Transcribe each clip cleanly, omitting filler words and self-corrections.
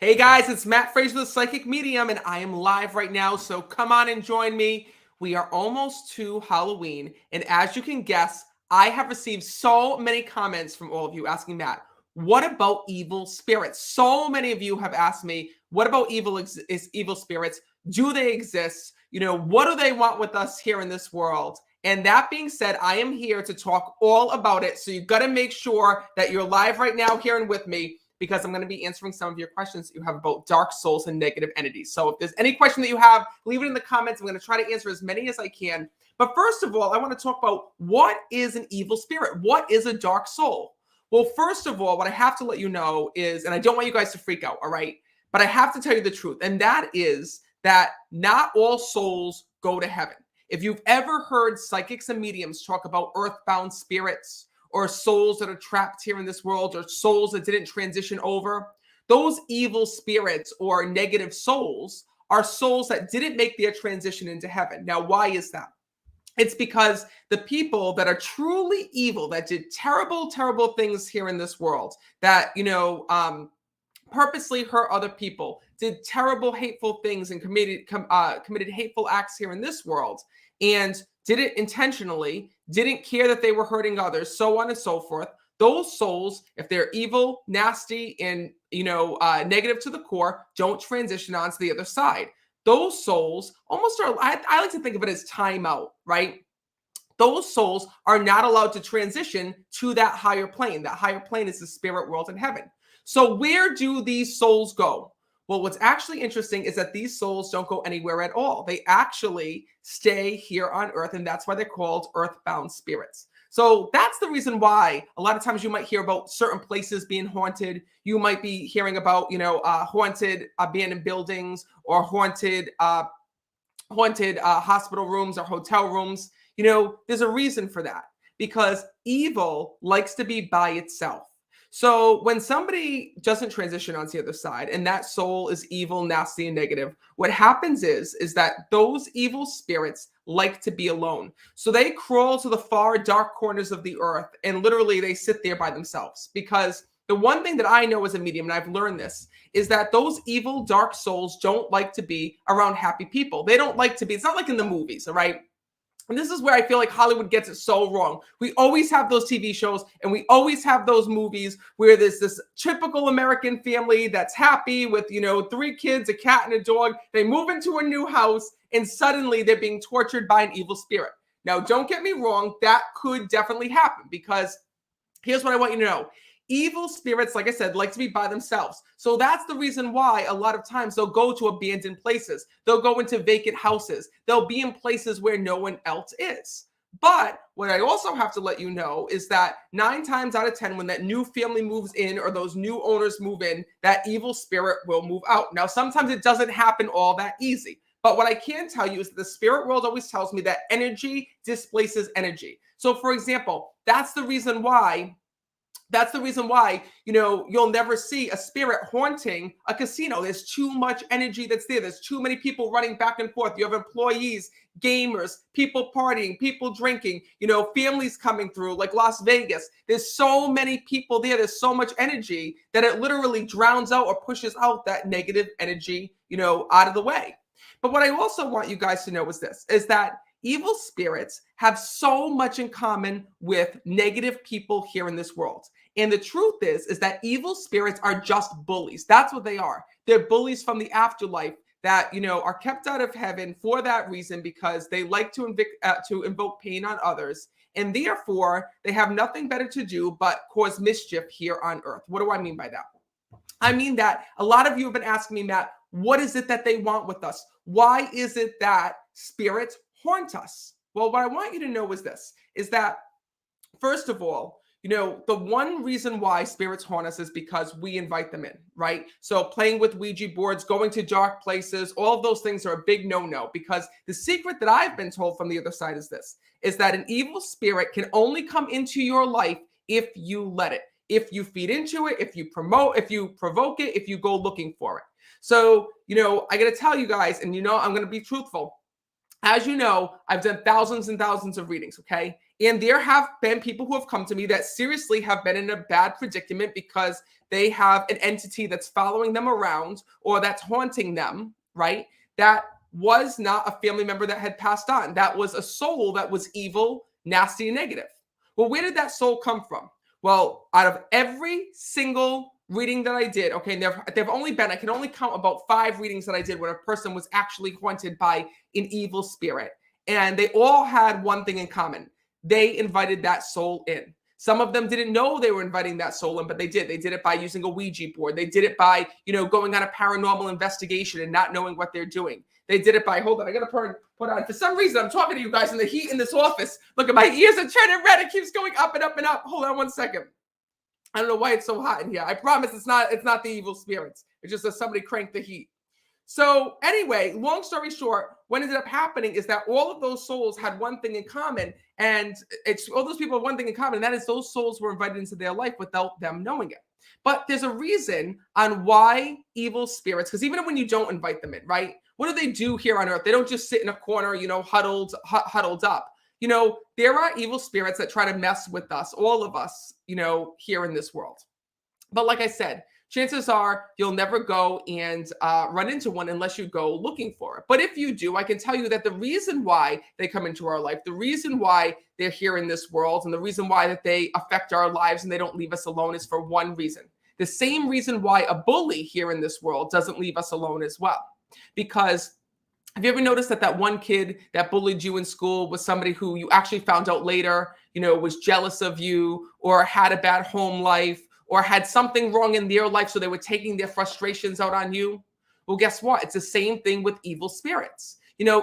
Hey guys, it's Matt Fraser, the Psychic Medium, and I am live right now, so come on and join me. We are almost to Halloween, and as you can guess, I have received so many comments from all of you asking Matt, what about evil spirits? So many of you have asked me, what about evil spirits? Do they exist? What do they want with us here in this world? And that being said, I am here to talk all about it, so you got to make sure that you're live right now here and with me, because I'm going to be answering some of your questions that you have about dark souls and negative entities. So if there's any question that you have, leave it in the comments. I'm going to try to answer as many as I can. But first of all, I want to talk about what is an evil spirit? What is a dark soul? Well, first of all, what I have to let you know is, and I don't want you guys to freak out, all right? But I have to tell you the truth, and that is that not all souls go to heaven. If you've ever heard psychics and mediums talk about earthbound spirits, or souls that are trapped here in this world, or souls that didn't transition over, those evil spirits or negative souls are souls that didn't make their transition into heaven. Now, why is that? It's because the people that are truly evil, that did terrible, terrible things here in this world, that, purposely hurt other people, did terrible, hateful things, and committed hateful acts here in this world, and did it intentionally, didn't care that they were hurting others, so on and so forth. Those souls, if they're evil, nasty, and negative to the core, don't transition onto the other side. Those souls almost are, I like to think of it as time out, right? Those souls are not allowed to transition to that higher plane. That higher plane is the spirit world in heaven. So where do these souls go? Well, what's actually interesting is that these souls don't go anywhere at all. They actually stay here on earth, and that's why they're called earthbound spirits. So that's the reason why a lot of times you might hear about certain places being haunted. You might be hearing about, haunted abandoned buildings, or haunted hospital rooms or hotel rooms. There's a reason for that, because evil likes to be by itself. So when somebody doesn't transition onto the other side, and that soul is evil, nasty, and negative, what happens is that those evil spirits like to be alone. So they crawl to the far dark corners of the earth, and literally they sit there by themselves. Because the one thing that I know as a medium, and I've learned this, is that those evil dark souls don't like to be around happy people. They don't like to be, it's not like in the movies, all right? And this is where I feel like Hollywood gets it so wrong. We always have those TV shows, and we always have those movies where there's this typical American family that's happy with, 3 kids, a cat, and a dog. They move into a new house, and suddenly they're being tortured by an evil spirit. Now, don't get me wrong. That could definitely happen, because here's what I want you to know. Evil spirits, like I said, like to be by themselves. So that's the reason why a lot of times they'll go to abandoned places. They'll go into vacant houses. They'll be in places where no one else is. But what I also have to let you know is that 9 times out of 10, when that new family moves in, or those new owners move in, that evil spirit will move out. Now, sometimes it doesn't happen all that easy. But what I can tell you is that the spirit world always tells me that energy displaces energy. So, for example, that's the reason why, you'll never see a spirit haunting a casino. There's too much energy that's there. There's too many people running back and forth. You have employees, gamers, people partying, people drinking, families coming through, like Las Vegas. There's so many people there. There's so much energy that it literally drowns out or pushes out that negative energy, out of the way. But what I also want you guys to know is that evil spirits have so much in common with negative people here in this world. And the truth is that evil spirits are just bullies. That's what they are. They're bullies from the afterlife that, are kept out of heaven for that reason, because they like to invoke pain on others. And therefore, they have nothing better to do but cause mischief here on earth. What do I mean by that? I mean that a lot of you have been asking me, Matt, what is it that they want with us? Why is it that spirits haunt us? Well, what I want you to know is that, first of all, the one reason why spirits haunt us is because we invite them in, right? So playing with Ouija boards, going to dark places, all of those things are a big no-no, because the secret that I've been told from the other side is that an evil spirit can only come into your life if you let it, if you feed into it, if you provoke it, if you go looking for it. So, I got to tell you guys, and I'm going to be truthful. As you know, I've done thousands and thousands of readings, okay? And there have been people who have come to me that seriously have been in a bad predicament because they have an entity that's following them around or that's haunting them, right? That was not a family member that had passed on. That was a soul that was evil, nasty, and negative. Well, where did that soul come from? Well, out of every single reading that I did, okay, there've only been, I can only count about 5 readings that I did when a person was actually haunted by an evil spirit. And they all had one thing in common. They invited that soul in. Some of them didn't know they were inviting that soul in, but they did. They did it by using a Ouija board. They did it by, going on a paranormal investigation and not knowing what they're doing. They did it by, hold on, I gotta put on. For some reason, I'm talking to you guys in the heat in this office. Look at my ears are turning red. It keeps going up and up and up. Hold on one second. I don't know why it's so hot in here. I promise it's not the evil spirits. It's just that somebody cranked the heat. So anyway, long story short, what ended up happening is that all of those souls had one thing in common, and it's all those people have one thing in common, and that is those souls were invited into their life without them knowing it. But there's a reason on why evil spirits, because even when you don't invite them in, right? What do they do here on earth? They don't just sit in a corner, huddled up. There are evil spirits that try to mess with us, all of us, here in this world. But like I said, chances are you'll never go and run into one unless you go looking for it. But if you do, I can tell you that the reason why they come into our life, the reason why they're here in this world, and the reason why that they affect our lives and they don't leave us alone is for one reason. The same reason why a bully here in this world doesn't leave us alone as well. Because have you ever noticed that one kid that bullied you in school was somebody who you actually found out later, was jealous of you or had a bad home life or had something wrong in their life, so they were taking their frustrations out on you? Well, guess what? It's the same thing with evil spirits.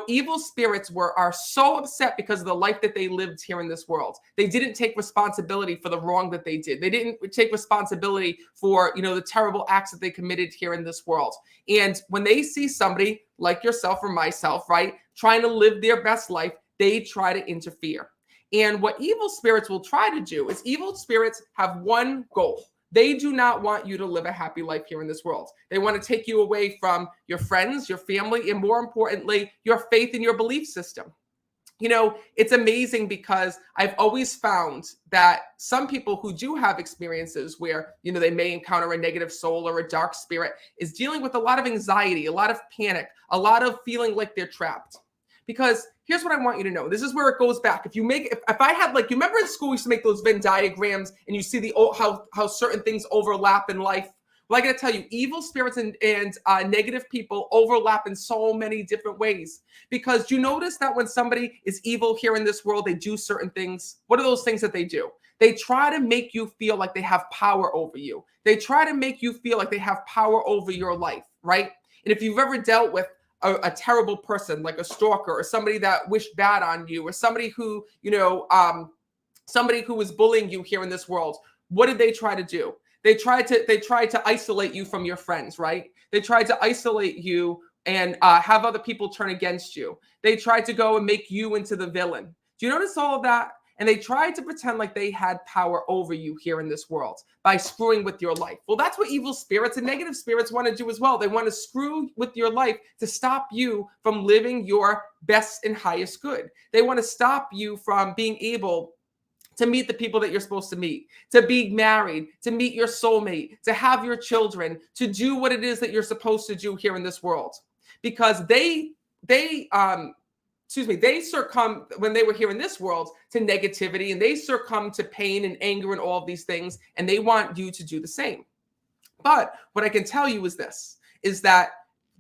Evil spirits are so upset because of the life that they lived here in this world. They didn't take responsibility for the wrong that they did. They didn't take responsibility for, the terrible acts that they committed here in this world. And when they see somebody like yourself or myself, right, trying to live their best life, they try to interfere. And what evil spirits will try to do is evil spirits have one goal. They do not want you to live a happy life here in this world. They want to take you away from your friends, your family, and more importantly, your faith and your belief system. It's amazing because I've always found that some people who do have experiences where, they may encounter a negative soul or a dark spirit is dealing with a lot of anxiety, a lot of panic, a lot of feeling like they're trapped. Because here's what I want you to know. This is where it goes back. If I had, like, you remember in school we used to make those Venn diagrams and you see how certain things overlap in life. Well, I got to tell you, evil spirits and negative people overlap in so many different ways. Because you notice that when somebody is evil here in this world, they do certain things. What are those things that they do? They try to make you feel like they have power over you. They try to make you feel like they have power over your life, right? And if you've ever dealt with a terrible person like a stalker or somebody that wished bad on you or somebody who, somebody who was bullying you here in this world, what did they try to do? They tried to isolate you from your friends, right? They tried to isolate you and have other people turn against you. They tried to go and make you into the villain. Do you notice all of that? And they tried to pretend like they had power over you here in this world by screwing with your life. Well, that's what evil spirits and negative spirits want to do as well. They want to screw with your life to stop you from living your best and highest good. They want to stop you from being able to meet the people that you're supposed to meet, to be married, to meet your soulmate, to have your children, to do what it is that you're supposed to do here in this world. Because they succumb when they were here in this world to negativity, and they succumb to pain and anger and all of these things, and they want you to do the same. But what I can tell you is this, is that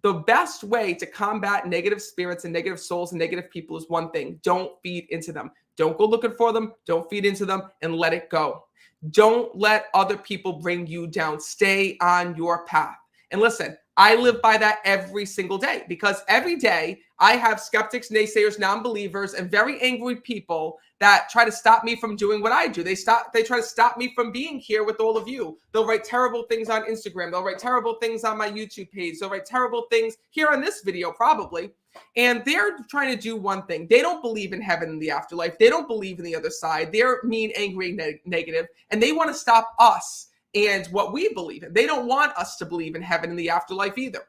the best way to combat negative spirits and negative souls and negative people is one thing: don't feed into them. Don't go looking for them. Don't feed into them, and let it go. Don't let other people bring you down. Stay on your path. And listen, I live by that every single day, because every day I have skeptics, naysayers, non-believers, and very angry people that try to stop me from doing what I do. They try to stop me from being here with all of you. They'll write terrible things on Instagram. They'll write terrible things on my YouTube page. They'll write terrible things here on this video, probably. And they're trying to do one thing. They don't believe in heaven and the afterlife. They don't believe in the other side. They're mean, angry, negative, and they want to stop us and what we believe in. They don't want us to believe in heaven and the afterlife either.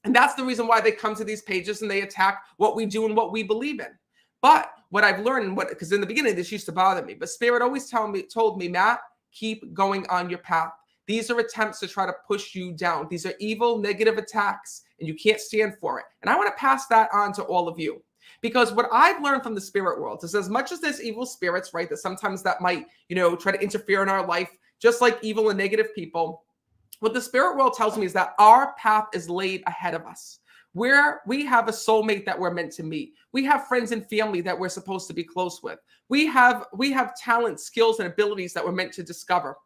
And that's the reason why they come to these pages and they attack what we do and what we believe in. But what I've learned, because in the beginning this used to bother me, but Spirit always told me, Matt, keep going on your path. These are attempts to try to push you down. These are evil, negative attacks, and you can't stand for it. And I want to pass that on to all of you. Because what I've learned from the spirit world is, as much as there's evil spirits, right, that sometimes that might, try to interfere in our life, just like evil and negative people, what the spirit world tells me is that our path is laid ahead of us. Where we have a soulmate that we're meant to meet. We have friends and family that we're supposed to be close with. We have talent, skills, and abilities that we're meant to discover.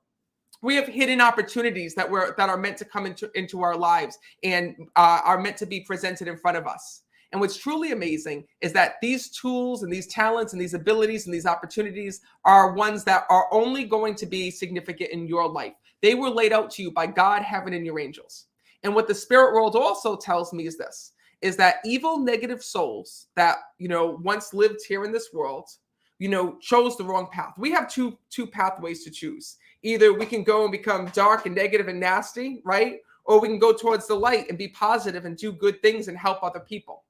We have hidden opportunities that are meant to come into our lives and are meant to be presented in front of us. And what's truly amazing is that these tools and these talents and these abilities and these opportunities are ones that are only going to be significant in your life. They were laid out to you by God, heaven, and your angels. And what the spirit world also tells me is this, is that evil, negative souls that, once lived here in this world, chose the wrong path. We have two pathways to choose. Either we can go and become dark and negative and nasty, right? Or we can go towards the light and be positive and do good things and help other people.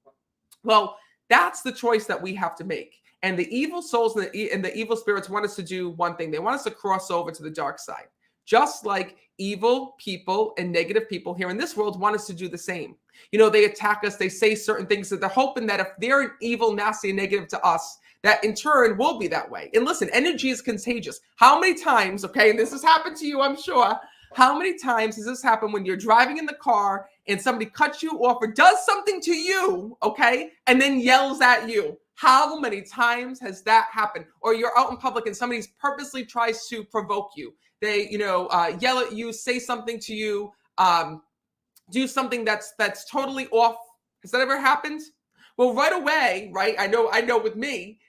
Well, that's the choice that we have to make. And the evil souls and the evil spirits want us to do one thing. They want us to cross over to the dark side. Just like evil people and negative people here in this world want us to do the same. They attack us. They say certain things that they're hoping that if they're evil, nasty, and negative to us, that in turn will be that way. And listen, energy is contagious. How many times, okay, and this has happened to you, I'm sure, how many times has this happened when you're driving in the car and somebody cuts you off or does something to you, okay, and then yells at you? How many times has that happened? Or you're out in public and somebody purposely tries to provoke you. They, yell at you, say something to you, do something that's totally off. Has that ever happened? Well, right away, right? I know with me,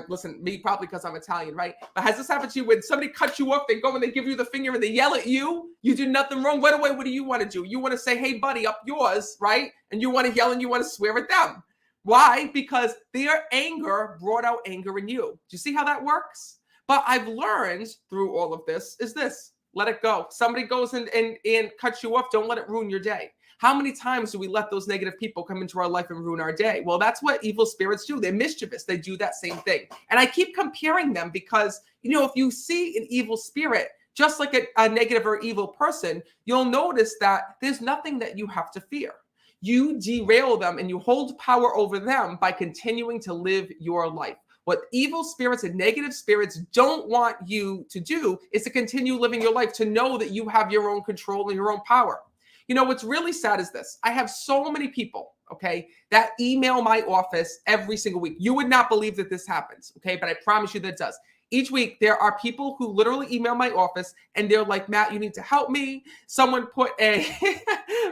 listen, me probably because I'm Italian, right? But has this happened to you when somebody cuts you off, they go and they give you the finger and they yell at you? You do nothing wrong. Right away, what do you want to do? You want to say, hey, buddy, up yours, right? And you want to yell and you want to swear at them. Why? Because their anger brought out anger in you. Do you see how that works? But I've learned through all of this is this: let it go. Somebody goes and cuts you off. Don't let it ruin your day. How many times do we let those negative people come into our life and ruin our day? Well, that's what evil spirits do. They're mischievous. They do that same thing. And I keep comparing them because, if you see an evil spirit, just like a negative or evil person, you'll notice that there's nothing that you have to fear. You derail them and you hold power over them by continuing to live your life. What evil spirits and negative spirits don't want you to do is to continue living your life, to know that you have your own control and your own power. What's really sad is this. I have so many people, okay, that email my office every single week. You would not believe that this happens, okay, but I promise you that it does. Each week, there are people who literally email my office and they're like, Matt, you need to help me. Someone put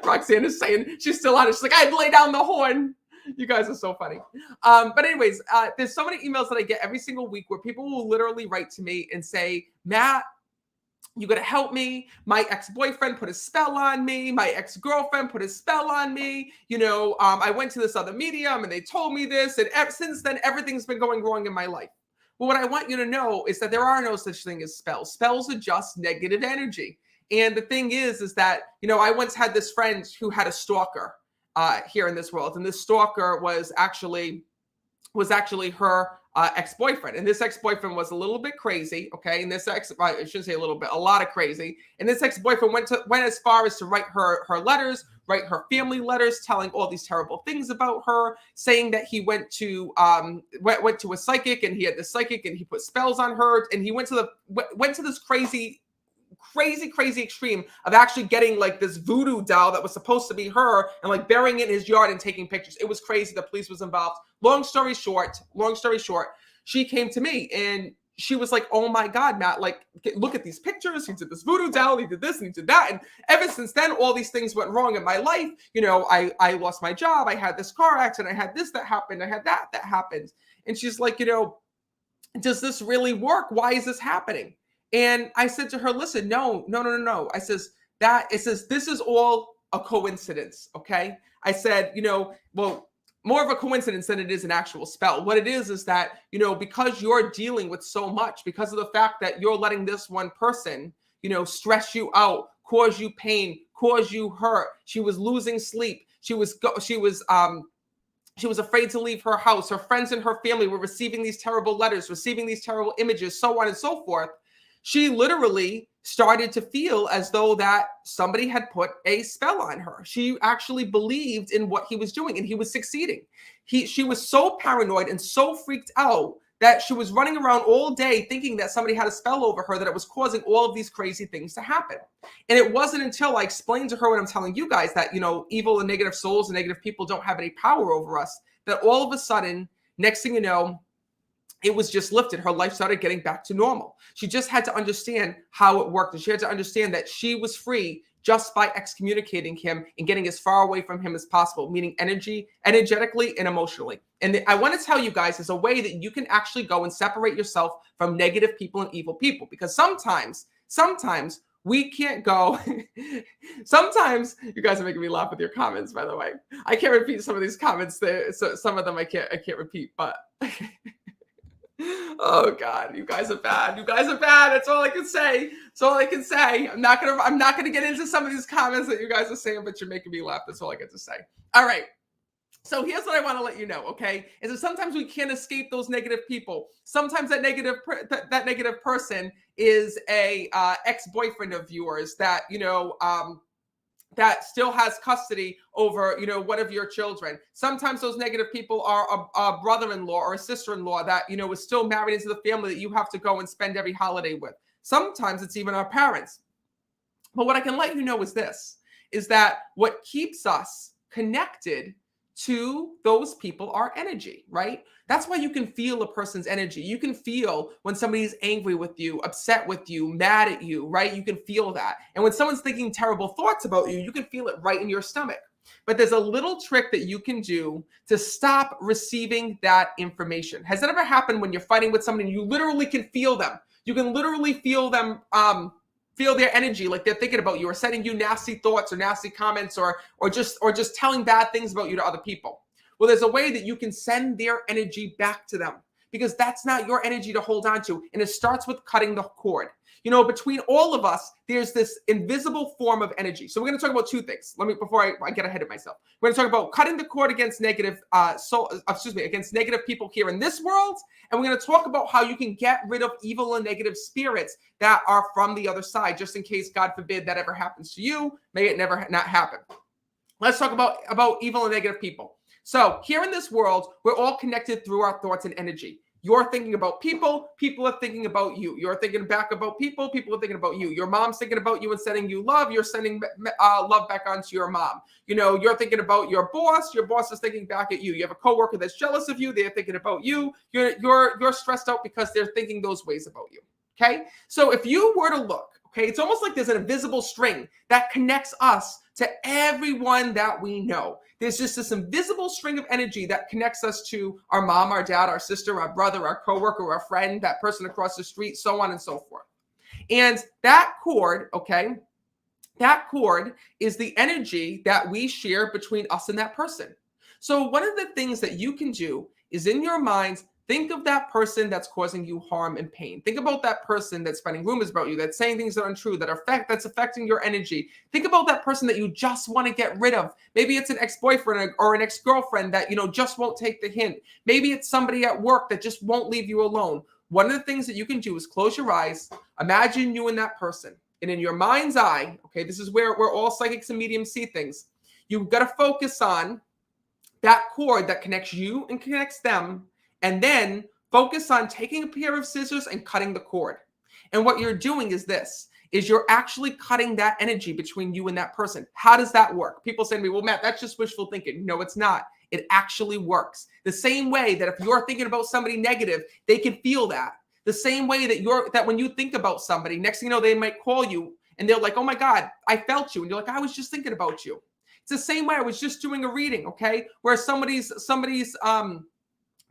Roxanne is saying she's still on it. She's like, I'd lay down the horn. You guys are so funny. But anyways, there's so many emails that I get every single week where people will literally write to me and say, Matt, you got to help me. My ex-boyfriend put a spell on me. My ex-girlfriend put a spell on me. I went to this other medium and they told me this. And since then, everything's been going wrong in my life. Well, what I want you to know is that there are no such thing as spells. Spells are just negative energy. And the thing is that, I once had this friend who had a stalker here in this world. And this stalker was actually her ex-boyfriend. And this ex-boyfriend was a little bit crazy, okay? And I shouldn't say a little bit, a lot of crazy. And this ex-boyfriend went as far as to write her letters, write her family letters, telling all these terrible things about her, saying that he went to a psychic and he had the psychic and he put spells on her. And he went to this crazy extreme of actually getting like this voodoo doll that was supposed to be her and like burying it in his yard and taking pictures. It was crazy. The police was involved. Long story short, she came to me and she was like, oh my God, Matt, like, look at these pictures. He did this voodoo doll. He did this and he did that. And ever since then, all these things went wrong in my life. I lost my job. I had this car accident. I had this that happened. I had that happened. And she's like, does this really work? Why is this happening? And I said to her, listen, no. I says, this is all a coincidence, okay? I said, well, more of a coincidence than it is an actual spell. What it is that, because you're dealing with so much, because of the fact that you're letting this one person, stress you out, cause you pain, cause you hurt. She was losing sleep. She was She was afraid to leave her house. Her friends and her family were receiving these terrible letters, receiving these terrible images, so on and so forth. She literally started to feel as though that somebody had put a spell on her. She actually believed in what he was doing, and he was succeeding. She was so paranoid and so freaked out that she was running around all day thinking that somebody had a spell over her, that it was causing all of these crazy things to happen. And it wasn't until I explained to her what I'm telling you guys, that, evil and negative souls and negative people don't have any power over us, that all of a sudden, next thing you know, it was just lifted. Her life started getting back to normal. She just had to understand how it worked. And she had to understand that she was free just by excommunicating him and getting as far away from him as possible, meaning energetically and emotionally. And I want to tell you guys, there's a way that you can actually go and separate yourself from negative people and evil people. Because sometimes we can't go. Sometimes you guys are making me laugh with your comments, by the way. I can't repeat some of these comments there. So some of them I can't repeat, but oh God, you guys are bad. You guys are bad. That's all I can say. That's all I can say. I'm not gonna get into some of these comments that you guys are saying, but you're making me laugh. That's all I get to say. All right. So here's what I want to let you know, okay? Is that sometimes we can't escape those negative people. Sometimes that negative person is a ex-boyfriend of yours that that still has custody over, one of your children. Sometimes those negative people are a brother-in-law or a sister-in-law that, is still married into the family that you have to go and spend every holiday with. Sometimes it's even our parents. But what I can let you know is this, is that what keeps us connected to those people are energy, right? That's why you can feel a person's energy. You can feel when somebody's angry with you, upset with you, mad at you, right? You can feel that. And when someone's thinking terrible thoughts about you, you can feel it right in your stomach. But there's a little trick that you can do to stop receiving that information. Has that ever happened when you're fighting with somebody and you literally can feel them? You can literally feel them, feel their energy, like they're thinking about you or sending you nasty thoughts or nasty comments or just telling bad things about you to other people. Well, there's a way that you can send their energy back to them, because that's not your energy to hold on to. And it starts with cutting the cord. Between all of us, there's this invisible form of energy. So we're going to talk about two things. Before I get ahead of myself, we're going to talk about cutting the cord against against negative people here in this world. And we're going to talk about how you can get rid of evil and negative spirits that are from the other side, just in case, God forbid, that ever happens to you. May it never not happen. Let's talk about evil and negative people. So here in this world, we're all connected through our thoughts and energy. You're thinking about people, people are thinking about you. You're thinking back about people, people are thinking about you. Your mom's thinking about you and sending you love. You're sending love back onto your mom. You're thinking about your boss is thinking back at you. You have a coworker that's jealous of you. They're thinking about you. You're stressed out because they're thinking those ways about you. Okay? So if you were to look, okay, it's almost like there's an invisible string that connects us to everyone that we know. There's just this invisible string of energy that connects us to our mom, our dad, our sister, our brother, our coworker, our friend, that person across the street, so on and so forth. And that cord, okay, that cord is the energy that we share between us and that person. So one of the things that you can do is, in your mind, think of that person that's causing you harm and pain. Think about that person that's spreading rumors about you, that's saying things that are untrue, that's affecting your energy. Think about that person that you just want to get rid of. Maybe it's an ex-boyfriend or an ex-girlfriend that, just won't take the hint. Maybe it's somebody at work that just won't leave you alone. One of the things that you can do is close your eyes, imagine you and that person. And in your mind's eye, okay, this is where all psychics and mediums see things. You've got to focus on that cord that connects you and connects them. And then focus on taking a pair of scissors and cutting the cord. And what you're doing is this, is you're actually cutting that energy between you and that person. How does that work? People say to me, well, Matt, that's just wishful thinking. No, it's not. It actually works. The same way that if you're thinking about somebody negative, they can feel that. The same way that when you think about somebody, next thing you know, they might call you and they're like, oh my God, I felt you. And you're like, I was just thinking about you. It's the same way. I was just doing a reading, okay? Where somebody's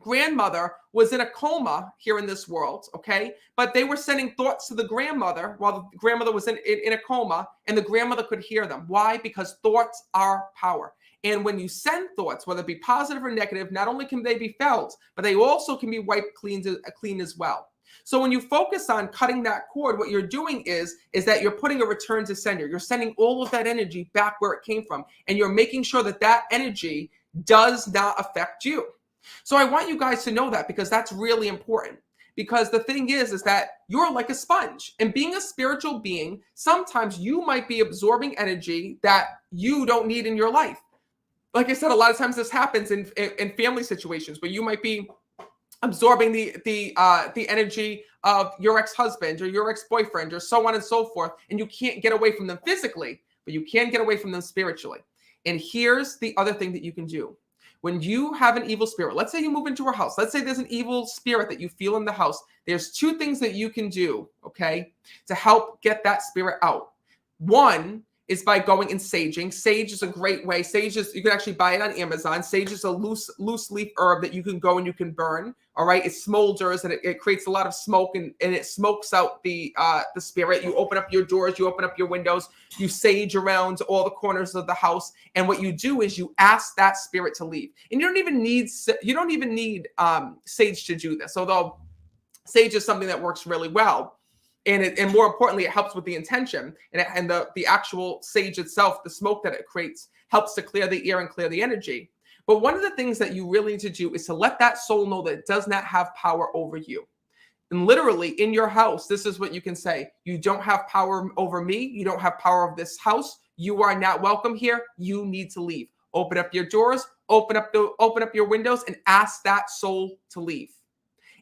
grandmother was in a coma here in this world, okay? But they were sending thoughts to the grandmother while the grandmother was in a coma, and the grandmother could hear them. Why? Because thoughts are power. And when you send thoughts, whether it be positive or negative, not only can they be felt, but they also can be wiped clean as well. So when you focus on cutting that cord, what you're doing is that you're putting a return to sender. You're sending all of that energy back where it came from, and you're making sure that energy does not affect you. So I want you guys to know that, because that's really important. Because the thing is that you're like a sponge, and being a spiritual being, sometimes you might be absorbing energy that you don't need in your life. Like I said, a lot of times this happens in family situations where you might be absorbing the energy of your ex-husband or your ex-boyfriend or so on and so forth, and you can't get away from them physically, but you can get away from them spiritually. And here's the other thing that you can do. When you have an evil spirit, let's say you move into a house, let's say there's an evil spirit that you feel in the house, there's two things that you can do, okay, to help get that spirit out. One is by going and saging. Sage is a great way. Sage is, you can actually buy it on Amazon. Sage is a loose leaf herb that you can go and you can burn. All right. It smolders and it creates a lot of smoke, and it smokes out the spirit. You open up your doors, you open up your windows, you sage around all the corners of the house. And what you do is you ask that spirit to leave. And you don't even need sage to do this, although sage is something that works really well. And more importantly, it helps with the intention, and the actual sage itself, the smoke that it creates, helps to clear the air and clear the energy. But one of the things that you really need to do is to let that soul know that it does not have power over you. And literally in your house, this is what you can say. You don't have power over me. You don't have power of this house. You are not welcome here. You need to leave. Open up your doors, open up your windows, and ask that soul to leave.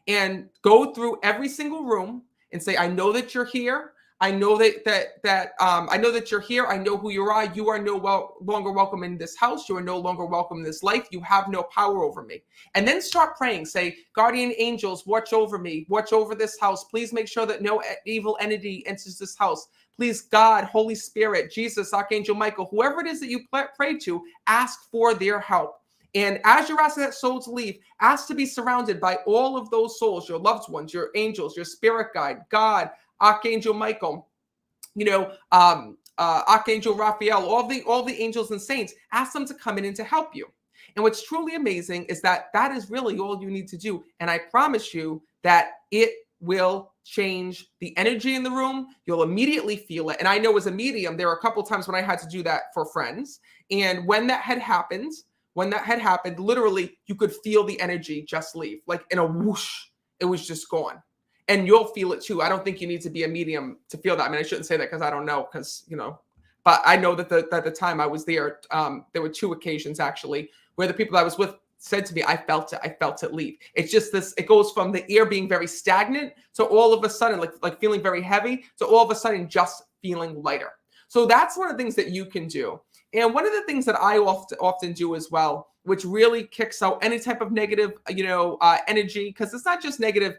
And go through every single room and say, I know that you're here. I know I know that you're here. I know who you are. You are no longer welcome in this house. You are no longer welcome in this life. You have no power over me. And then start praying. Say, guardian angels, watch over me. Watch over this house. Please make sure that no evil entity enters this house. Please, God, Holy Spirit, Jesus, Archangel Michael, whoever it is that you pray to, ask for their help. And as you're asking that soul to leave, ask to be surrounded by all of those souls, your loved ones, your angels, your spirit guide, God, Archangel Michael, Archangel Raphael, all the angels and saints. Ask them to come in and to help you. And what's truly amazing is that is really all you need to do. And I promise you that it will change the energy in the room. You'll immediately feel it. And I know as a medium, there were a couple of times when I had to do that for friends. And when that had happened, literally, you could feel the energy just leave, like in a whoosh, it was just gone. And you'll feel it too. I don't think you need to be a medium to feel that. I mean, I shouldn't say that because I don't know, but I know that the time I was there, there were two occasions actually where the people I was with said to me, I felt it leave. It's just this, it goes from the air being very stagnant to all of a sudden, like feeling very heavy, to all of a sudden just feeling lighter. So that's one of the things that you can do. And one of the things that I often do as well, which really kicks out any type of negative, energy, because it's not just negative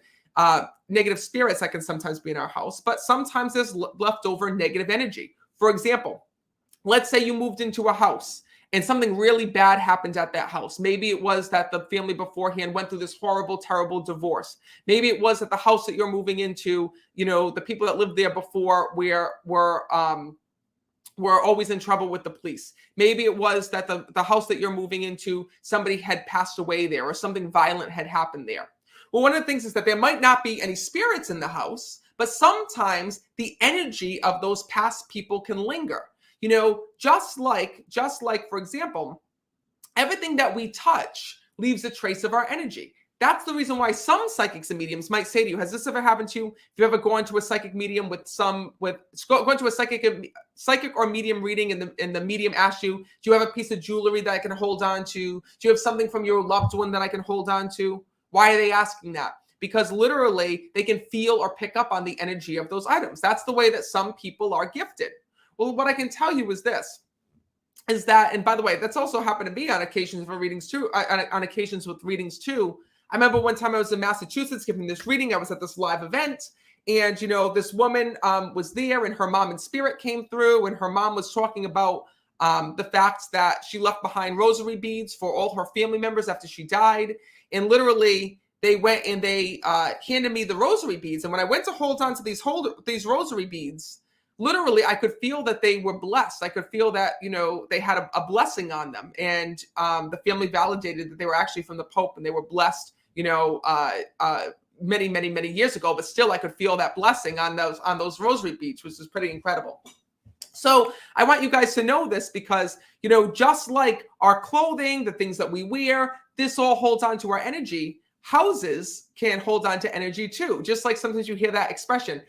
spirits that can sometimes be in our house, but sometimes there's leftover negative energy. For example, let's say you moved into a house and something really bad happened at that house. Maybe it was that the family beforehand went through this horrible, terrible divorce. Maybe it was that the house that you're moving into, the people that lived there before were always in trouble with the police. Maybe it was that the house that you're moving into, somebody had passed away there or something violent had happened there. Well, one of the things is that there might not be any spirits in the house, but sometimes the energy of those past people can linger. Just like, for example, everything that we touch leaves a trace of our energy. That's the reason why some psychics and mediums might say to you, has this ever happened to you? If you ever gone to a psychic medium going to a psychic or medium reading and the medium asks you, do you have a piece of jewelry that I can hold on to? Do you have something from your loved one that I can hold on to? Why are they asking that? Because literally they can feel or pick up on the energy of those items. That's the way that some people are gifted. Well, what I can tell you is this, is that, and by the way, that's also happened to me on occasions for readings too, on occasions with readings too. I remember one time I was in Massachusetts giving this reading. I was at this live event, and this woman was there, and her mom in spirit came through, and her mom was talking about the fact that she left behind rosary beads for all her family members after she died. And literally, they went and they handed me the rosary beads. And when I went to hold on to these rosary beads, literally, I could feel that they were blessed. I could feel that, they had a blessing on them. And the family validated that they were actually from the Pope and they were blessed, many, many, many years ago. But still, I could feel that blessing on those rosary beads, which is pretty incredible. So I want you guys to know this because, just like our clothing, the things that we wear, this all holds on to our energy. Houses can hold on to energy too. Just like sometimes you hear that expression,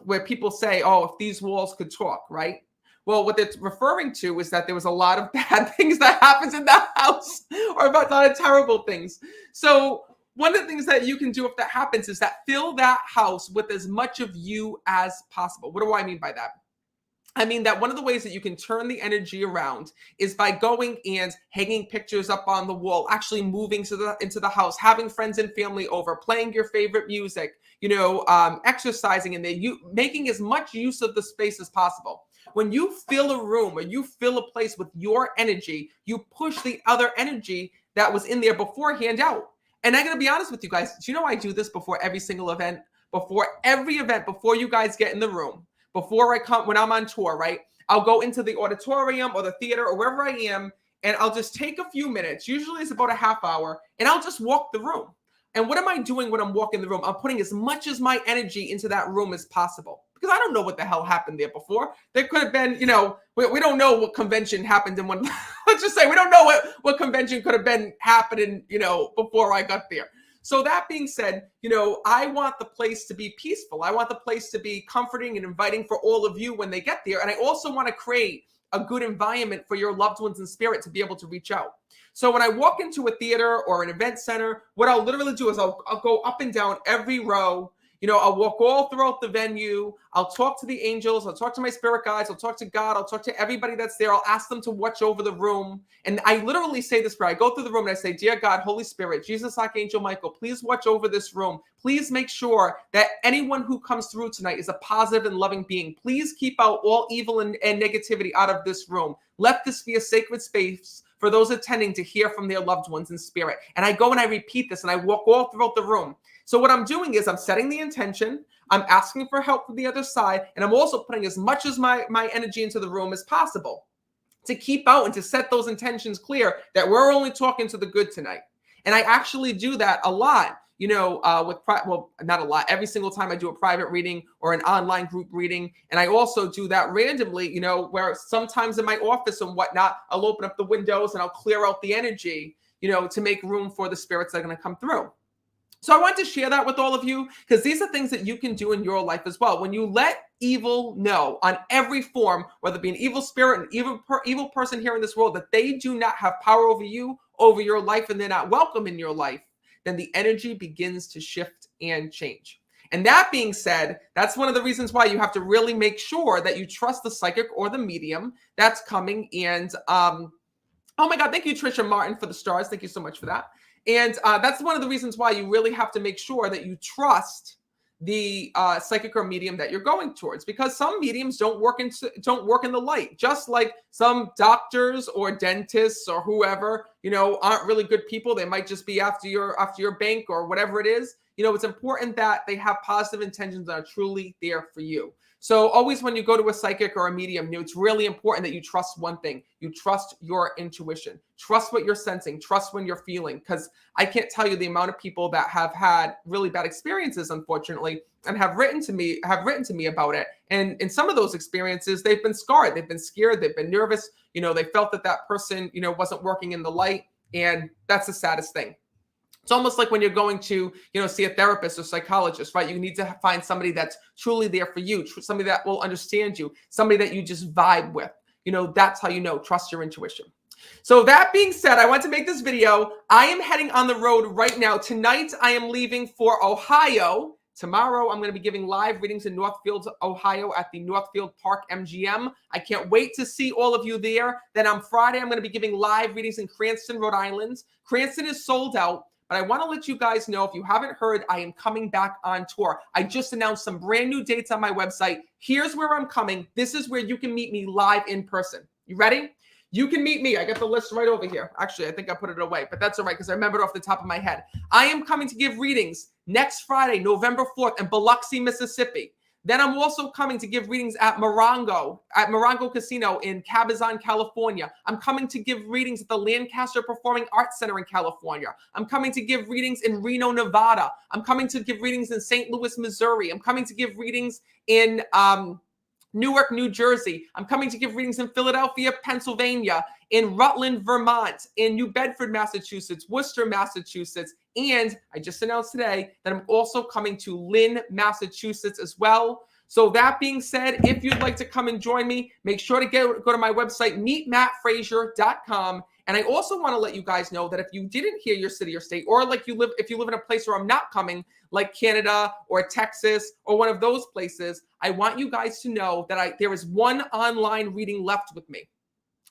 where people say, oh, if these walls could talk, right? Well, what it's referring to is that there was a lot of bad things that happens in the house or about a lot of terrible things. So one of the things that you can do if that happens is that fill that house with as much of you as possible. What do I mean by that? I mean that one of the ways that you can turn the energy around is by going and hanging pictures up on the wall, actually moving into the house, having friends and family over, playing your favorite music, exercising in there, making as much use of the space as possible. When you fill a room or you fill a place with your energy, you push the other energy that was in there beforehand out. And I'm going to be honest with you guys. Do you know I do this before every single event? Before every event, before you guys get in the room, before I come, when I'm on tour, right? I'll go into the auditorium or the theater or wherever I am, and I'll just take a few minutes. Usually it's about a half hour, and I'll just walk the room. And what am I doing when I'm walking the room? I'm putting as much as my energy into that room as possible because I don't know what the hell happened there before. There could have been, we don't know what convention happened in one. Let's just say we don't know what convention could have been happening, before I got there. So that being said, I want the place to be peaceful. I want the place to be comforting and inviting for all of you when they get there. And I also want to create a good environment for your loved ones in spirit to be able to reach out. So when I walk into a theater or an event center, what I'll literally do is I'll go up and down every row. I'll walk all throughout the venue. I'll talk to the angels. I'll talk to my spirit guides. I'll talk to God. I'll talk to everybody that's there. I'll ask them to watch over the room. And I literally say this prayer. I go through the room and I say, Dear God, Holy Spirit, Jesus, Archangel Michael, please watch over this room. Please make sure that anyone who comes through tonight is a positive and loving being. Please keep out all evil and negativity out of this room. Let this be a sacred space for those attending to hear from their loved ones in spirit. And I go and I repeat this and I walk all throughout the room. So what I'm doing is I'm setting the intention, I'm asking for help from the other side, and I'm also putting as much as my energy into the room as possible to keep out and to set those intentions clear that we're only talking to the good tonight. And I actually do that a lot, not a lot, every single time I do a private reading or an online group reading. And I also do that randomly, where sometimes in my office and whatnot, I'll open up the windows and I'll clear out the energy, to make room for the spirits that are going to come through. So I want to share that with all of you because these are things that you can do in your life as well. When you let evil know on every form, whether it be an evil spirit, an evil person here in this world, that they do not have power over you, over your life, and they're not welcome in your life, then the energy begins to shift and change. And that being said, that's one of the reasons why you have to really make sure that you trust the psychic or the medium that's coming. And oh my God, thank you, Trisha Martin, for the stars. Thank you so much for that. And that's one of the reasons why you really have to make sure that you trust the psychic or medium that you're going towards, because some mediums don't work in the light, just like some doctors or dentists or whoever, aren't really good people. They might just be after your bank or whatever it is. It's important that they have positive intentions and are truly there for you. So always when you go to a psychic or a medium, it's really important that you trust one thing. You trust your intuition. Trust what you're sensing. Trust when you're feeling. Because I can't tell you the amount of people that have had really bad experiences, unfortunately, and have written to me about it. And in some of those experiences, they've been scarred. They've been scared. They've been nervous. They felt that person, wasn't working in the light. And that's the saddest thing. It's almost like when you're going to, see a therapist or psychologist, right? You need to find somebody that's truly there for you, somebody that will understand you, somebody that you just vibe with. That's how trust your intuition. So that being said, I want to make this video. I am heading on the road right now. Tonight, I am leaving for Ohio. Tomorrow, I'm going to be giving live readings in Northfield, Ohio at the Northfield Park MGM. I can't wait to see all of you there. Then on Friday, I'm going to be giving live readings in Cranston, Rhode Island. Cranston is sold out. But I want to let you guys know, if you haven't heard, I am coming back on tour. I just announced some brand new dates on my website. Here's where I'm coming. This is where you can meet me live in person. You ready? You can meet me. I got the list right over here. Actually, I think I put it away, but that's all right because I remember it off the top of my head. I am coming to give readings next Friday, November 4th in Biloxi, Mississippi. Then I'm also coming to give readings at Morongo Casino in Cabazon, California. I'm coming to give readings at the Lancaster Performing Arts Center in California. I'm coming to give readings in Reno, Nevada. I'm coming to give readings in St. Louis, Missouri. I'm coming to give readings in Newark, New Jersey. I'm coming to give readings in Philadelphia, Pennsylvania, in Rutland, Vermont, in New Bedford, Massachusetts, Worcester, Massachusetts, and I just announced today that I'm also coming to Lynn, Massachusetts as well. So that being said, if you'd like to come and join me, make sure to go to my website, meetmattfraser.com. And I also want to let you guys know that if you didn't hear your city or state, or like if you live in a place where I'm not coming, like Canada or Texas or one of those places, I want you guys to know that there is one online reading left with me.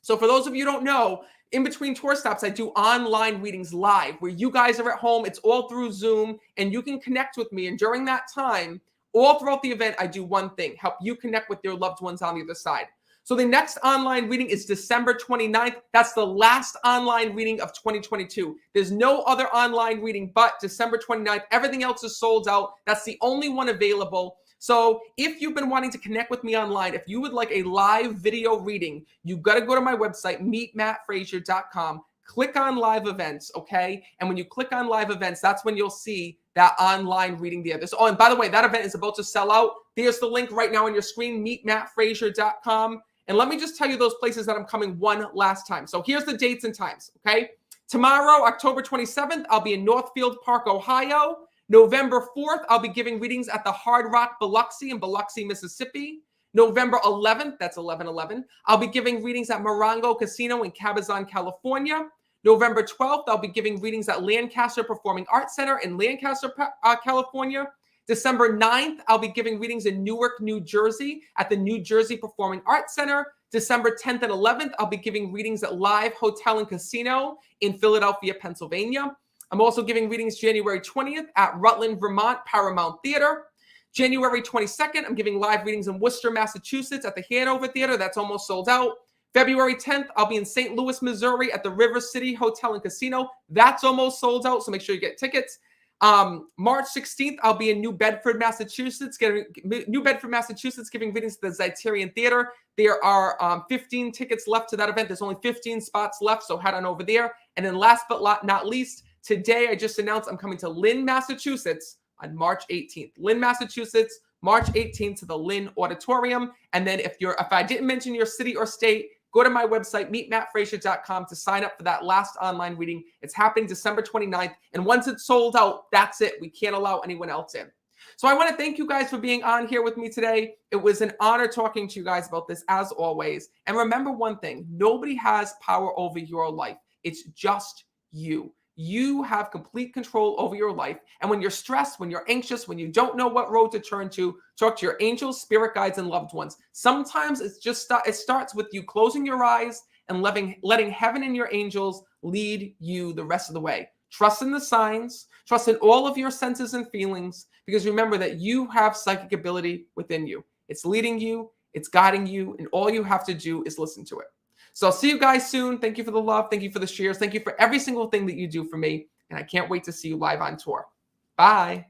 So for those of you who don't know, in between tour stops, I do online readings live where you guys are at home. It's all through Zoom and you can connect with me. And during that time, all throughout the event, I do one thing, help you connect with your loved ones on the other side. So the next online reading is December 29th. That's the last online reading of 2022. There's no other online reading but December 29th. Everything else is sold out. That's the only one available. So if you've been wanting to connect with me online, if you would like a live video reading, you got to go to my website, meetmattfraser.com. Click on live events, okay? And when you click on live events, that's when you'll see that online reading there. Oh, and by the way, that event is about to sell out. There's the link right now on your screen, meetmattfraser.com. And let me just tell you those places that I'm coming one last time. So here's the dates and times, okay? Tomorrow, October 27th, I'll be in Northfield Park, Ohio. November 4th, I'll be giving readings at the Hard Rock Biloxi in Biloxi, Mississippi. November 11th, that's 11/11, I'll be giving readings at Morongo Casino in Cabazon, California. November 12th, I'll be giving readings at Lancaster Performing Arts Center in Lancaster, California. December 9th, I'll be giving readings in Newark, New Jersey at the New Jersey Performing Arts Center. December 10th and 11th, I'll be giving readings at Live Hotel and Casino in Philadelphia, Pennsylvania. I'm also giving readings January 20th at Rutland, Vermont, Paramount Theater. January 22nd, I'm giving live readings in Worcester, Massachusetts at the Hanover Theater. That's almost sold out. February 10th, I'll be in St. Louis, Missouri at the River City Hotel and Casino. That's almost sold out, so make sure you get tickets. March 16th, I'll be in New Bedford, Massachusetts, giving readings to the Zeiterion Theater. There are 15 tickets left to that event. There's only 15 spots left, so head on over there. And then last but not least, today I just announced I'm coming to Lynn, Massachusetts on March 18th. Lynn, Massachusetts, March 18th to the Lynn Auditorium. And then if I didn't mention your city or state, go to my website, meetmattfraser.com, to sign up for that last online reading. It's happening December 29th. And once it's sold out, that's it. We can't allow anyone else in. So I want to thank you guys for being on here with me today. It was an honor talking to you guys about this as always. And remember one thing, nobody has power over your life. It's just you. You have complete control over your life. And when you're stressed, when you're anxious, when you don't know what road to turn to, talk to your angels, spirit guides, and loved ones. Sometimes it starts with you closing your eyes and letting heaven and your angels lead you the rest of the way. Trust in the signs, trust in all of your senses and feelings, because remember that you have psychic ability within you. It's leading you, it's guiding you, and all you have to do is listen to it. So I'll see you guys soon. Thank you for the love. Thank you for the shares. Thank you for every single thing that you do for me. And I can't wait to see you live on tour. Bye.